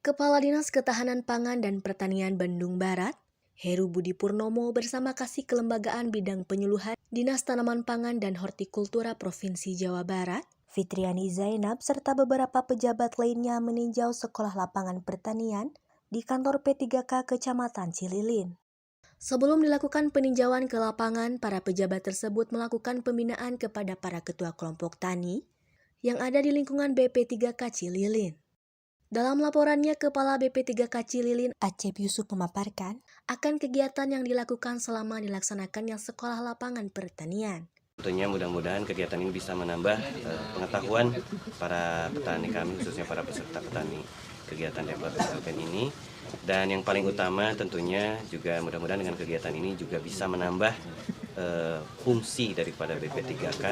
Kepala Dinas Ketahanan Pangan dan Pertanian Bandung Barat, Heru Budi Purnomo bersama Kasih Kelembagaan Bidang Penyuluhan Dinas Tanaman Pangan dan Hortikultura Provinsi Jawa Barat, Fitriani Zainab serta beberapa pejabat lainnya meninjau sekolah lapangan pertanian di kantor P3K Kecamatan Cililin. Sebelum dilakukan peninjauan ke lapangan, para pejabat tersebut melakukan pembinaan kepada para ketua kelompok tani yang ada di lingkungan BP3K Cililin. Dalam laporannya, Kepala BP3K Cililin, Acep Yusuf memaparkan akan kegiatan yang dilakukan selama dilaksanakannya sekolah lapangan pertanian. Tentunya mudah-mudahan kegiatan ini bisa menambah pengetahuan para petani kami, khususnya para peserta petani kegiatan Depot SLPN ini. Dan yang paling utama tentunya juga mudah-mudahan dengan kegiatan ini juga bisa menambah fungsi daripada BP3K,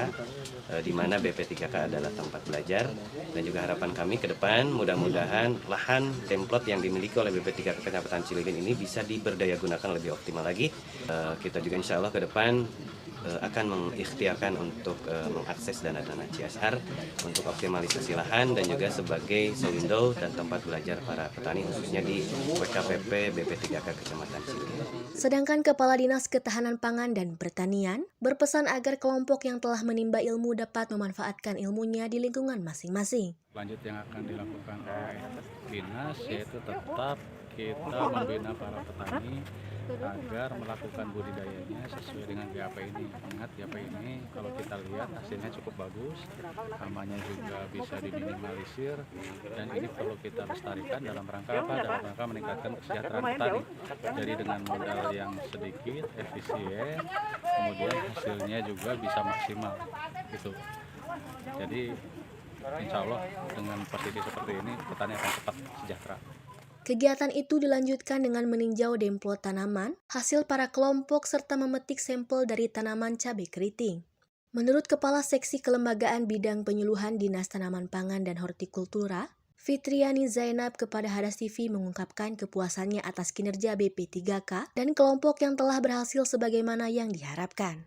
di mana BP3K adalah tempat belajar, dan juga harapan kami ke depan mudah-mudahan lahan templot yang dimiliki oleh BP3K Kecamatan Cililin ini bisa diberdayagunakan lebih optimal lagi. Kita juga insya Allah ke depan akan mengikhtiarkan untuk mengakses dana-dana CSR untuk optimalisasi lahan dan juga sebagai sewindow dan tempat belajar para petani khususnya di WKPP BP3K Kecamatan Cililin. Sedangkan Kepala Dinas Ketahanan Pangan dan Pertanian berpesan agar kelompok yang telah menimba ilmu dapat memanfaatkan ilmunya di lingkungan masing-masing. Lanjut yang akan dilakukan oleh Dinas yaitu tetap kita membina para petani agar melakukan budidayanya sesuai dengan GAP ini. Ingat GAP ini kalau kita lihat hasilnya cukup bagus, hamanya juga bisa diminimalisir, dan ini perlu kita lestarikan dalam rangka apa? Dalam rangka meningkatkan kesejahteraan petani. Jadi dengan modal yang sedikit, efisien, kemudian hasilnya juga bisa maksimal gitu. Jadi insya Allah dengan posisi seperti ini petani akan cepat sejahtera. Kegiatan itu dilanjutkan dengan meninjau demplot tanaman, hasil para kelompok serta memetik sampel dari tanaman cabai keriting. Menurut Kepala Seksi Kelembagaan Bidang Penyuluhan Dinas Tanaman Pangan dan Hortikultura, Fitriani Zainab kepada Hadas TV mengungkapkan kepuasannya atas kinerja BP3K dan kelompok yang telah berhasil sebagaimana yang diharapkan.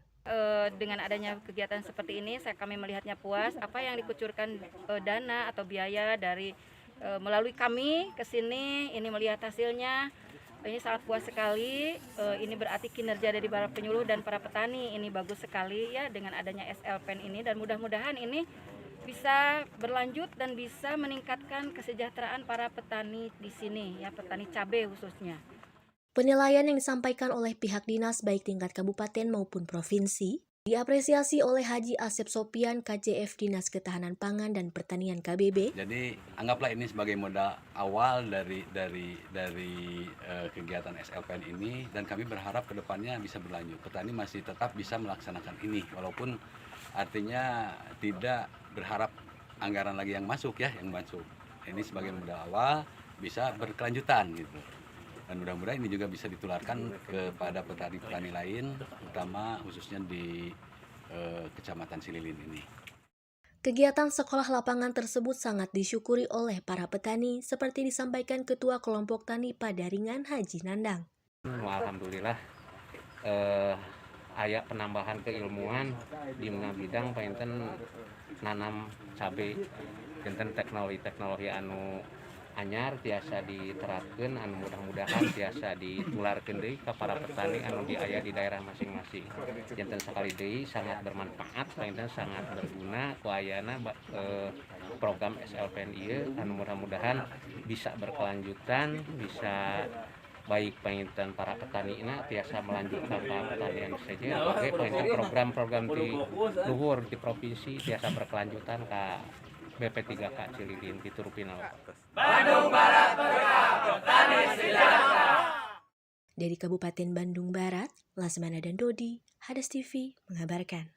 Dengan adanya kegiatan seperti ini, kami melihatnya puas. Apa yang dikucurkan dana atau biaya dari melalui kami ke sini, ini melihat hasilnya, ini sangat puas sekali. Ini berarti kinerja dari para penyuluh dan para petani ini bagus sekali ya dengan adanya SLPN ini, dan mudah-mudahan ini bisa berlanjut dan bisa meningkatkan kesejahteraan para petani di sini ya, petani cabai khususnya. Penilaian yang disampaikan oleh pihak dinas baik tingkat kabupaten maupun provinsi diapresiasi oleh Haji Asep Sopian, KJF Dinas Ketahanan Pangan dan Pertanian KBB. Jadi anggaplah ini sebagai modal awal dari kegiatan SLPN ini, dan kami berharap kedepannya bisa berlanjut. Petani masih tetap bisa melaksanakan ini, walaupun artinya tidak berharap anggaran lagi yang masuk ya, yang masuk. Ini sebagai modal awal bisa berkelanjutan gitu. Dan mudah-mudahan ini juga bisa ditularkan kepada petani-petani lain, terutama khususnya di Kecamatan Cililin ini. Kegiatan sekolah lapangan tersebut sangat disyukuri oleh para petani, seperti disampaikan Ketua Kelompok Tani Padaringan Haji Nandang. Alhamdulillah, aya penambahan keilmuan di bidang painten nanam cabai, painten teknologi anu anyar biasa diterapkan, anu mudah-mudahan biasa ditularkeun deui ka para petani anu aya di daerah masing-masing. Janten sakali deui sangat bermanfaat, painten sangat berguna ku ayana program SLPN ieu anu mudah-mudahan bisa berkelanjutan, bisa baik painten para petani ina biasa melanjutkan ke pertanian saja, oke painten program-program di luhur di provinsi biasa berkelanjutan ke BP3K Cililin di Turupinal. Bandung Barat berkah, petani sejahtera. Dari Kabupaten Bandung Barat, Lasmana dan Dodi, Hadas TV mengabarkan.